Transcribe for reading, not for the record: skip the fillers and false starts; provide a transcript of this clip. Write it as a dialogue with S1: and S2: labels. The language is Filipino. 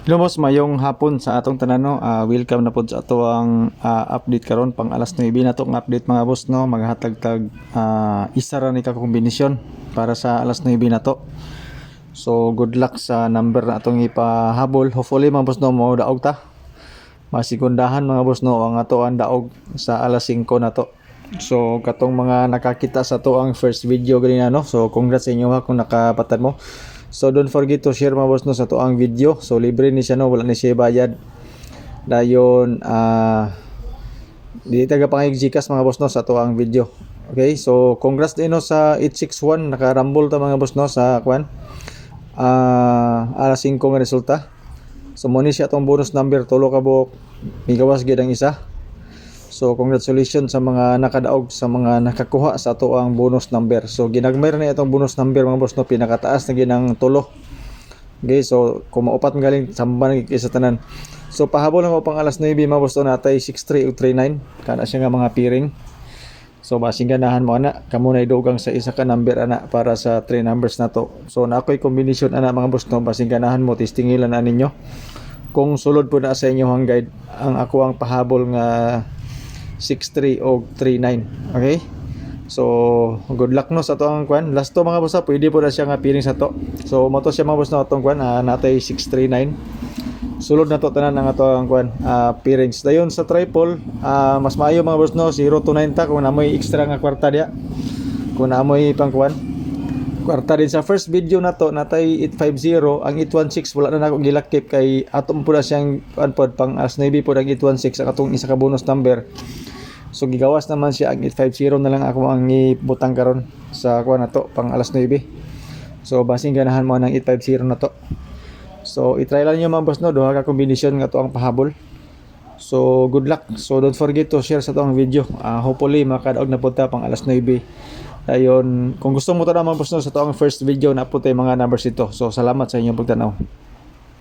S1: Hello boss, mayong hapon sa atong tanan no. Welcome na pod sa ato ang update karon pang alas 9 na to ang update mga boss no. Maghatag tag isa ra ni ka kombinasyon para sa alas 9 na to. So good luck sa number na atong ipahabol. Hopefully mga boss no mo daog ta. Masigundahan mga boss no ang ato ang daog sa alas 5 na to. So katong mga nakakita sa to ang first video ganina no. So congrats sa inyo ha kung nakapatad mo. So don't forget to share mga boss no sa to ang video. So libre ni siya no, wala ni siya bayad. Dayon di taga pangig Gcash mga boss no sa to ang video. Okay, so congrats din no sa 861 nakarambol ta mga boss no sa kwan. Alas 5 nga resulta. So mo ni siya tong bonus number tulo ka buok. Migawas gid ang isa. So congratulations sa mga nakadaog, sa mga nakakuha sa ato ang bonus number. So ginagmay na itong bonus number mga boss no, pinakataas na ginang tulo. Okay, so kung maupat galing samban sa tanan. So pahabol lang ko pang alas 9 mga boss no, natay 63 ug 39 kana siya nga mga piring. So basing ganahan mo ana, kamo na idugang sa isa ka number ana para sa 3 numbers na to. So na ako'y combination ana mga boss no, basing ganahan mo testingilan na ninyo. Kung sulod po na sa inyo ang guide, ang ako ang pahabol nga 63 o 39. Okay, so good luck no sa to ang kwan last to mga boss ha, pwede po na siya nga piring sa to. So mo to siya mga boss no atong kwan natay 639 sulod na to tanan ang ato ang kwan pirings dayon sa triple. Mas maayo mga boss no 0 to 9 ta kung namoy extra nga kwarta dia, kung namoy pang kwan kwarta din sa first video na to natay 850. Ang 816 wala na nako gilakip kay atom po na siyang pod pang as 9 po ang 816 ang atong isa ka bonus number. So gigawas naman siya ang 850 na lang ako ang ibutang karon sa kuha na to pang alas 9. So basing ganahan mo ng 850 na to. So i-try lang niyo mga boss no, duha ka kombinasyon nga to ang pahabol. So good luck. So don't forget to share sa to ang video. Hopefully makadaog na punta pang alas 9. Ayun, kung gusto mo to na mga boss no, sa to ang first video na po tayo mga numbers ito. So salamat sa inyong pagtanaw.